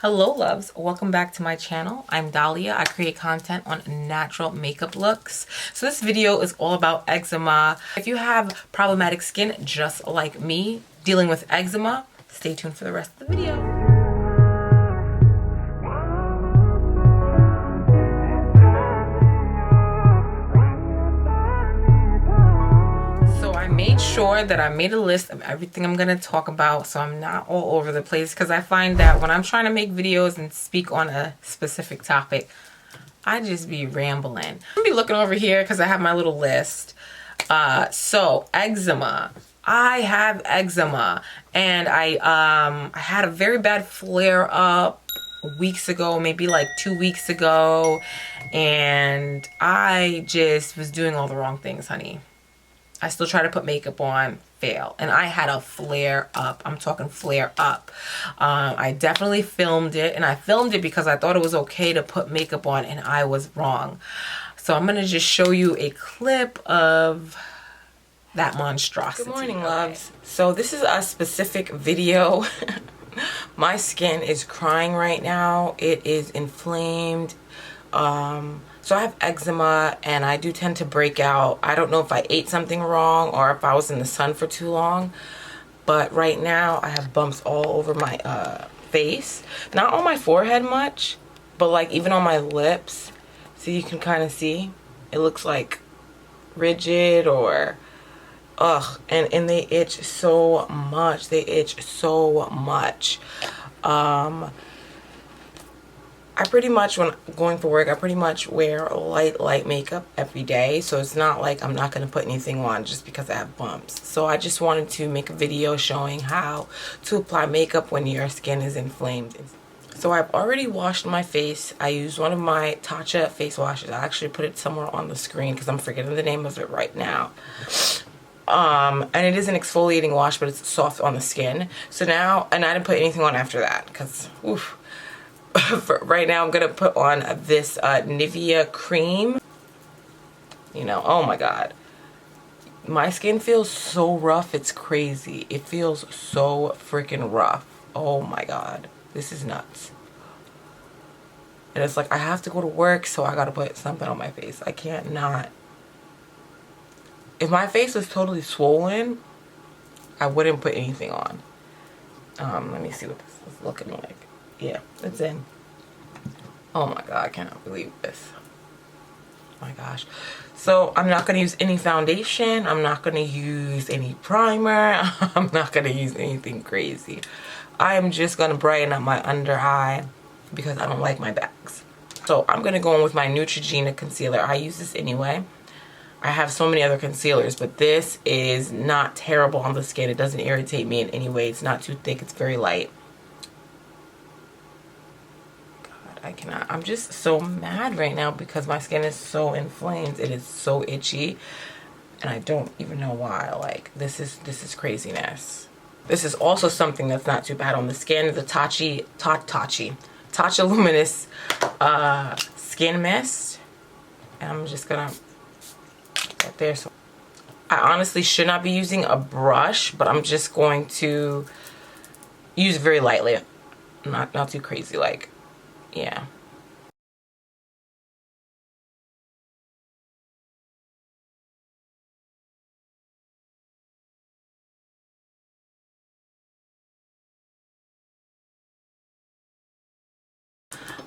Hello loves, welcome back to my channel. I'm Dahlia. I create content on natural makeup looks. So this video is all about eczema. If you have problematic skin just like me dealing with eczema, stay tuned for the rest of the video. Made sure that I made a list of everything I'm gonna talk about so I'm not all over the place, because I find that when I'm trying to make videos and speak on a specific topic, I just be rambling. I'm gonna be looking over here because I have my little list. So eczema. I have eczema, and I had a very bad flare up weeks ago, maybe like 2 weeks ago, and I just was doing all the wrong things, honey. I still try to put makeup on, fail. And I had a flare up. I'm talking flare up. I definitely filmed it, and I filmed it because I thought it was okay to put makeup on, and I was wrong. So I'm gonna just show you a clip of that monstrosity. Good morning, loves. So this is a specific video. My skin is crying right now. It is inflamed. So I have eczema, and I do tend to break out. I don't know if I ate something wrong or if I was in the sun for too long, but right now I have bumps all over my face. Not on my forehead much, but like even on my lips. So you can kind of see it looks like rigid, or and they itch so much. They itch so much. I pretty much, when going for work, I pretty much wear light makeup every day. So it's not like I'm not going to put anything on just because I have bumps. So I just wanted to make a video showing how to apply makeup when your skin is inflamed. So I've already washed my face. I used one of my Tatcha face washes. I actually put it somewhere on the screen because I'm forgetting the name of it right now. And it is an exfoliating wash, but it's soft on the skin. So now, and I didn't put anything on after that because, oof. For right now, I'm gonna put on this Nivea cream. You know, oh my god, my skin feels so rough, it's crazy. It feels so freaking rough. Oh my god, this is nuts. And it's like I have to go to work, so I gotta put something on my face. I can't not. If my face was totally swollen, I wouldn't put anything on. Let me see what this is looking like. Yeah, it's in. Oh my god, I cannot believe this. Oh my gosh. So I'm not going to use any foundation. I'm not going to use any primer. I'm not going to use anything crazy. I am just going to brighten up my under eye because I don't like my bags. So I'm going to go in with my Neutrogena concealer. I use this anyway. I have so many other concealers, but this is not terrible on the skin. It doesn't irritate me in any way. It's not too thick. It's very light. I cannot. I'm just so mad right now because my skin is so inflamed. It is so itchy, and I don't even know why. Like, this is craziness. This is also something that's not too bad on the skin. The Tatcha Luminous Skin Mist. And I'm just gonna right there. So I honestly should not be using a brush, but I'm just going to use very lightly. Not too crazy, like. Yeah.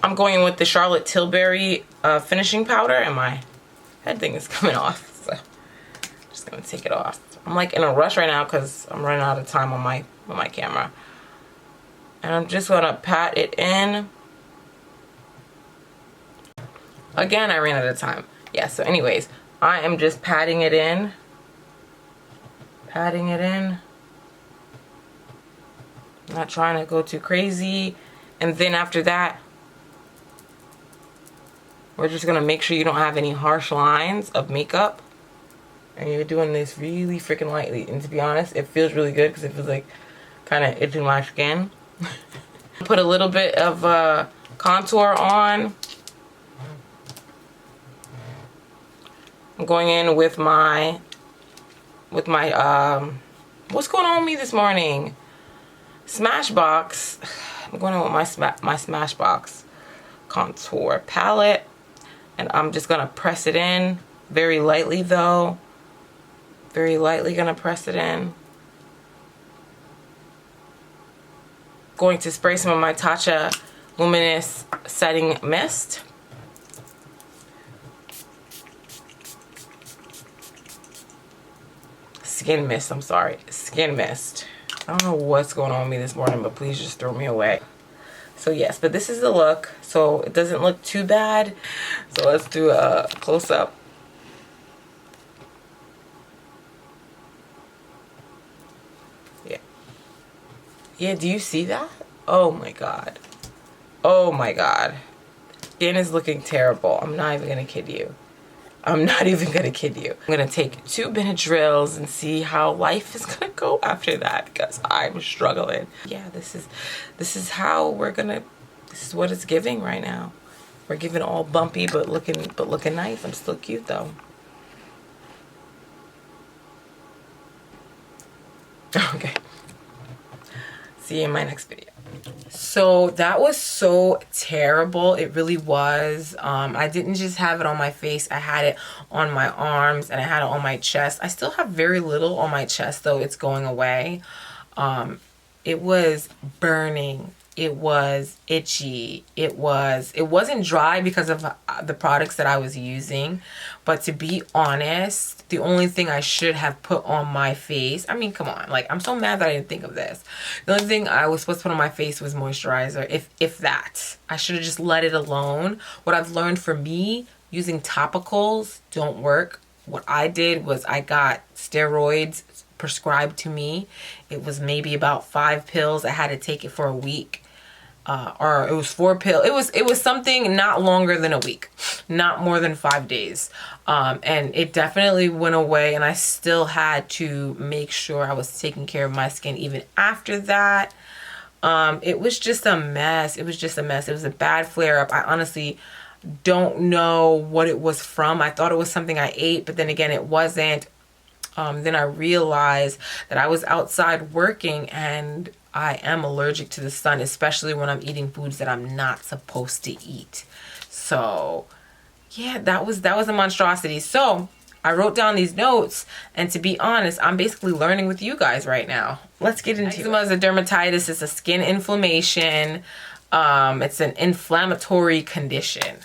I'm going in with the Charlotte Tilbury finishing powder, and my head thing is coming off. So I'm just gonna take it off. I'm like in a rush right now because I'm running out of time on my camera. And I'm just gonna pat it in. Again, I ran out of time. Yeah, so anyways, I am just patting it in. Patting it in. Not trying to go too crazy. And then after that, we're just going to make sure you don't have any harsh lines of makeup. And you're doing this really freaking lightly. And to be honest, it feels really good because it feels like kind of itching my skin. Put a little bit of contour on. I'm going in with my what's going on with me this morning? Smashbox I'm going in with my Smashbox contour palette, and I'm just gonna press it in very lightly though. Very lightly gonna press it in. Going to spray some of my Tatcha Luminous Setting Mist. Skin mist, I'm sorry. Skin mist. I don't know what's going on with me this morning, but please just throw me away. So yes, but this is the look. So it doesn't look too bad. So let's do a close-up. Yeah. Yeah, do you see that? Oh my God. Oh my God. Skin is looking terrible. I'm not even gonna kid you. I'm not even gonna kid you. I'm gonna take 2 Benadryls and see how life is gonna go after that, because I'm struggling. Yeah, this is how we're gonna, this is what it's giving right now. We're giving all bumpy but looking nice. I'm still cute though. Okay. See you in my next video. So that was so terrible. It really was. I didn't just have it on my face. I had it on my arms and I had it on my chest. I still have very little on my chest though. It's going away. It was burning. It was itchy. It wasn't dry because of the products that I was using. But to be honest, the only thing I should have put on my face, I mean, come on, like, I'm so mad that I didn't think of this. The only thing I was supposed to put on my face was moisturizer, if that. I should have just let it alone. What I've learned for me, using topicals don't work. What I did was I got steroids prescribed to me. It was maybe about 5 pills. I had to take it for a week. Or it was 4 pills. It was something not longer than a week, not more than 5 days. And it definitely went away, and I still had to make sure I was taking care of my skin even after that. It was just a mess. It was just a mess. It was a bad flare up. I honestly don't know what it was from. I thought it was something I ate, but then again, it wasn't. Then I realized that I was outside working and I am allergic to the sun, especially when I'm eating foods that I'm not supposed to eat. So yeah, that was a monstrosity. So I wrote down these notes, and to be honest, I'm basically learning with you guys right now. Let's get into it. Eczema is a dermatitis. It's a skin inflammation. It's an inflammatory condition.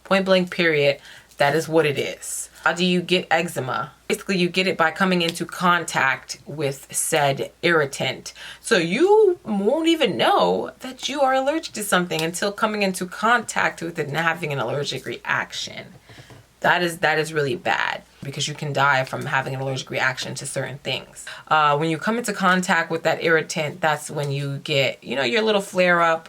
Point blank period. That is what it is. How do you get eczema? Basically, you get it by coming into contact with said irritant. So you won't even know that you are allergic to something until coming into contact with it and having an allergic reaction. That is really bad, because you can die from having an allergic reaction to certain things. When you come into contact with that irritant, that's when you get, your little flare up.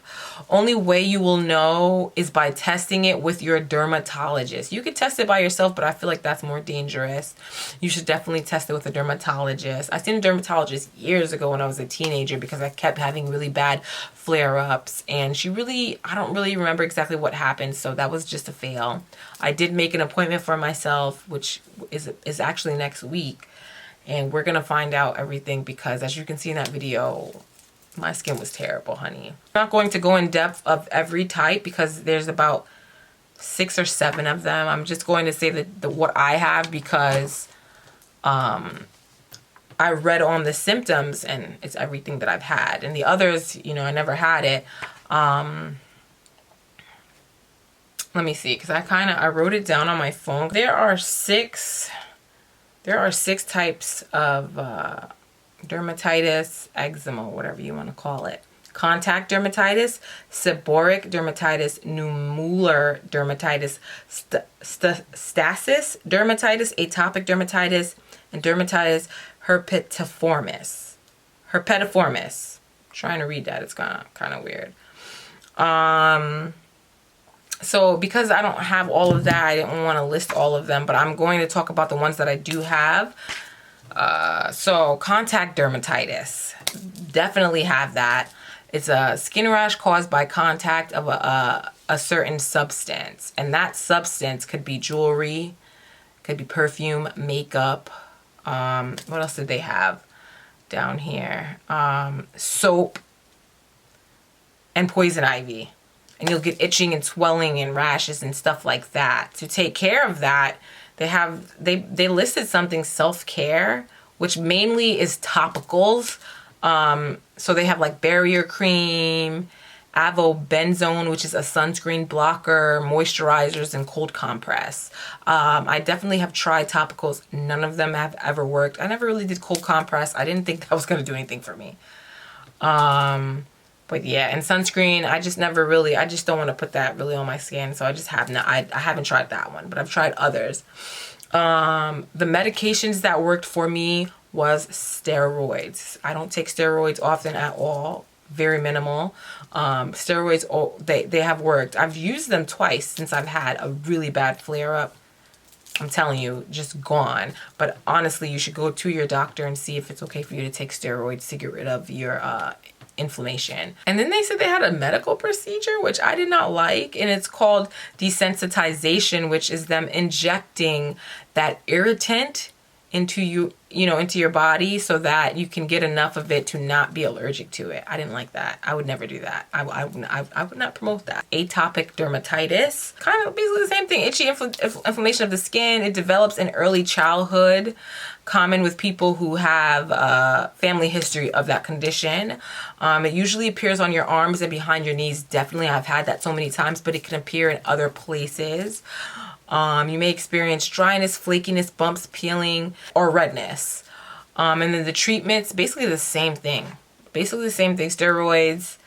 Only way you will know is by testing it with your dermatologist. You could test it by yourself, but I feel like that's more dangerous. You should definitely test it with a dermatologist. I seen a dermatologist years ago when I was a teenager because I kept having really bad flare-ups, and I don't really remember exactly what happened, so that was just a fail. I did make an appointment for myself, which is actually next week, and we're gonna find out everything, because as you can see in that video, my skin was terrible, honey. I'm not going to go in depth of every type because there's about 6 or 7 of them. I'm just going to say that what I have, because I read on the symptoms and it's everything that I've had, and the others, I never had it. Let me see, because I wrote it down on my phone. There are 6 types of dermatitis, eczema, whatever you want to call it. Contact dermatitis, seborrheic dermatitis, nummular dermatitis, stasis dermatitis, atopic dermatitis, and dermatitis herpetiformis. Herpetiformis. I'm trying to read that. It's kind of weird. So because I don't have all of that, I didn't want to list all of them, but I'm going to talk about the ones that I do have. So contact dermatitis, definitely have that. It's a skin rash caused by contact of a certain substance, and that substance could be jewelry, could be perfume, makeup. What else did they have down here? Soap and poison ivy. And you'll get itching and swelling and rashes and stuff like that. To take care of that, they listed something self-care, which mainly is topicals. So they have like barrier cream, avobenzone, which is a sunscreen blocker, moisturizers, and cold compress. I definitely have tried topicals. None of them have ever worked. I never really did cold compress. I didn't think that was going to do anything for me. But yeah, and sunscreen, I just don't want to put that really on my skin. So I just have not, I haven't tried that one, but I've tried others. The medications that worked for me was steroids. I don't take steroids often at all. Very minimal. Steroids, they have worked. I've used them twice since I've had a really bad flare-up. I'm telling you, just gone. But honestly, you should go to your doctor and see if it's okay for you to take steroids to get rid of your inflammation. And then they said they had a medical procedure, which I did not like, and it's called desensitization, which is them injecting that irritant into into your body so that you can get enough of it to not be allergic to it. I didn't like that. I would never do that. I would not promote that. Atopic dermatitis, kind of basically the same thing. Itchy inflammation of the skin. It develops in early childhood, common with people who have a family history of that condition. It usually appears on your arms and behind your knees. Definitely, I've had that so many times, but it can appear in other places. You may experience dryness, flakiness, bumps, peeling, or redness. And then the treatments, basically the same thing. Steroids.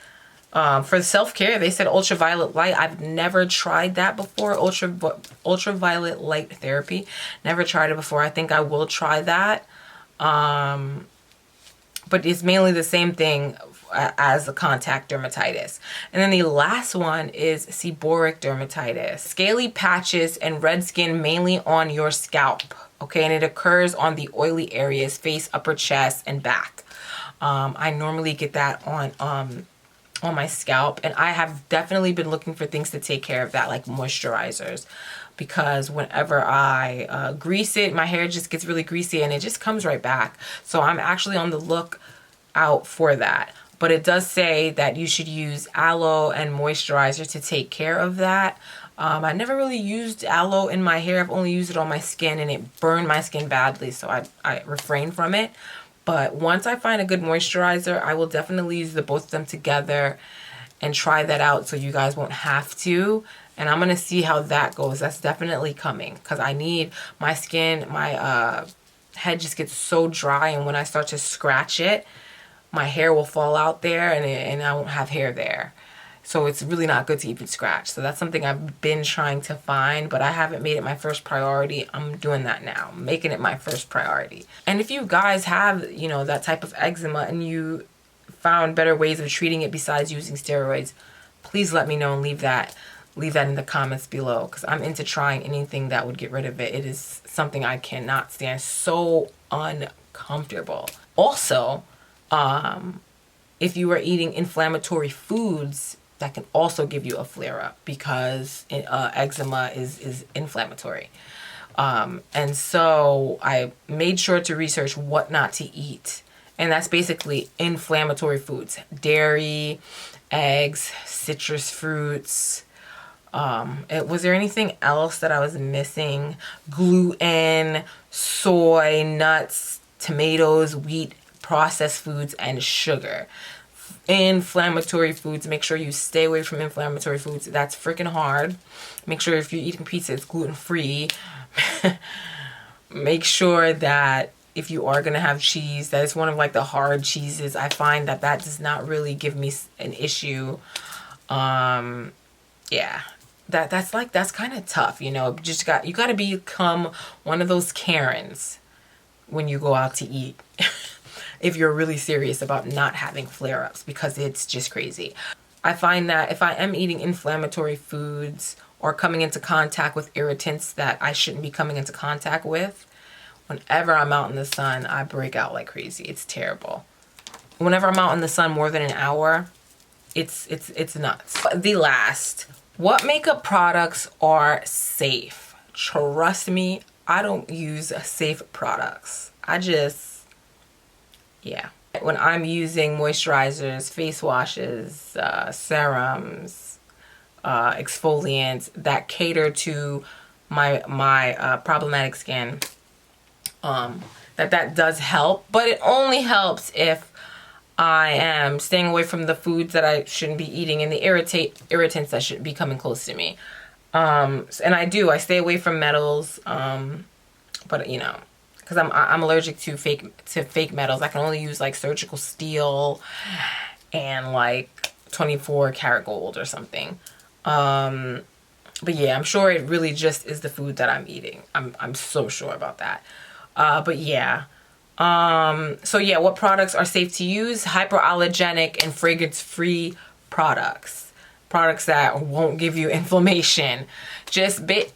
For self-care, they said ultraviolet light. I've never tried that before. Ultraviolet light therapy. Never tried it before. I think I will try that. But it's mainly the same thing as the contact dermatitis. And then the last one is seborrheic dermatitis. Scaly patches and red skin mainly on your scalp. Okay, and it occurs on the oily areas, face, upper chest, and back. I normally get that on my scalp, and I have definitely been looking for things to take care of that, like moisturizers, because whenever I grease it, my hair just gets really greasy and it just comes right back. So I'm actually on the lookout for that. But it does say that you should use aloe and moisturizer to take care of that. I never really used aloe in my hair. I've only used it on my skin, and it burned my skin badly, so I refrain from it. But once I find a good moisturizer, I will definitely use both of them together and try that out so you guys won't have to. And I'm going to see how that goes. That's definitely coming because I need my skin, my head just gets so dry, and when I start to scratch it, my hair will fall out there and I won't have hair there. So it's really not good to even scratch. So that's something I've been trying to find, but I haven't made it my first priority. I'm doing that now, I'm making it my first priority. And if you guys have, that type of eczema and you found better ways of treating it besides using steroids, please let me know and leave that in the comments below, because I'm into trying anything that would get rid of it. It is something I cannot stand. So uncomfortable. Also, if you are eating inflammatory foods, that can also give you a flare-up because eczema is inflammatory. And so I made sure to research what not to eat. And that's basically inflammatory foods. Dairy, eggs, citrus fruits. Was there anything else that I was missing? Gluten, soy, nuts, tomatoes, wheat, processed foods, and sugar. Inflammatory foods, make sure you stay away from inflammatory foods. That's freaking hard. Make sure if you're eating pizza, it's gluten-free. Make sure that if you are going to have cheese, that is one of like the hard cheeses. I find that does not really give me an issue. Yeah, that's kind of tough, you got to become one of those Karens when you go out to eat. If you're really serious about not having flare-ups, because it's just crazy. I find that if I am eating inflammatory foods or coming into contact with irritants that I shouldn't be coming into contact with, whenever I'm out in the sun, I break out like crazy. It's terrible. Whenever I'm out in the sun more than an hour, it's nuts. The last, what makeup products are safe? Trust me, I don't use safe products. Yeah. when I'm using moisturizers, face washes, serums, exfoliants that cater to my problematic skin, that does help. But it only helps if I am staying away from the foods that I shouldn't be eating and the irritants that shouldn't be coming close to me. And I stay away from metals, but you know, because I'm allergic to fake metals. I can only use like surgical steel and like 24 karat gold or something. But yeah, I'm sure it really just is the food that I'm eating. I'm so sure about that. But yeah. So yeah, what products are safe to use? Hypoallergenic and fragrance-free products. Products that won't give you inflammation. Just the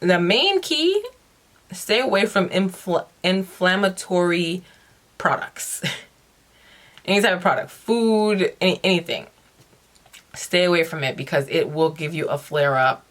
main key, stay away from inflammatory products. Any type of product, food, anything. Stay away from it because it will give you a flare up.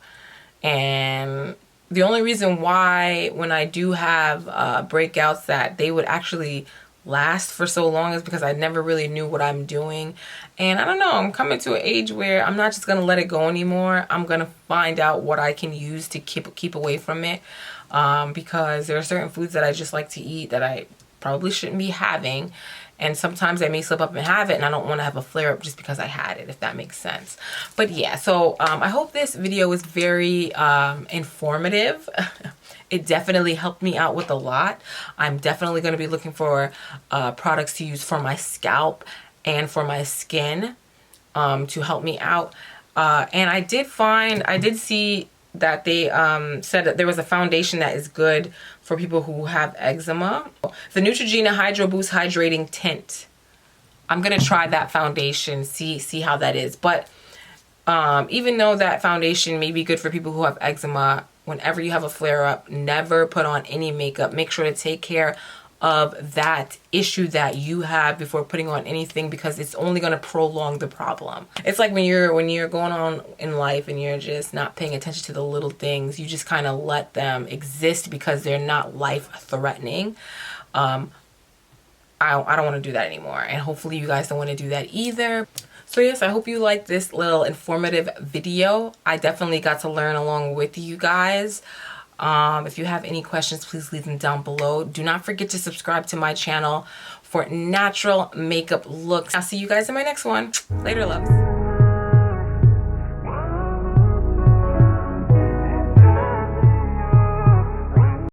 And the only reason why when I do have breakouts that they would actually last for so long is because I never really knew what I'm doing. And I don't know, I'm coming to an age where I'm not just going to let it go anymore. I'm going to find out what I can use to keep away from it. Because there are certain foods that I just like to eat that I probably shouldn't be having. And sometimes I may slip up and have it, and I don't want to have a flare up just because I had it, if that makes sense. But yeah, so I hope this video was very informative. It definitely helped me out with a lot. I'm definitely going to be looking for products to use for my scalp and for my skin to help me out. And I did see that they said that there was a foundation that is good for people who have eczema. The Neutrogena Hydro Boost Hydrating Tint. I'm going to try that foundation, see how that is. But even though that foundation may be good for people who have eczema, whenever you have a flare-up, never put on any makeup. Make sure to take care of that issue that you have before putting on anything, because it's only going to prolong the problem. It's like when you're going on in life and you're just not paying attention to the little things, you just kind of let them exist because they're not life threatening. I don't want to do that anymore, and hopefully you guys don't want to do that either. So yes, I hope you liked this little informative video. I definitely got to learn along with you guys. If you have any questions, please leave them down below. Do not forget to subscribe to my channel for natural makeup looks. I'll see you guys in my next one. Later, loves.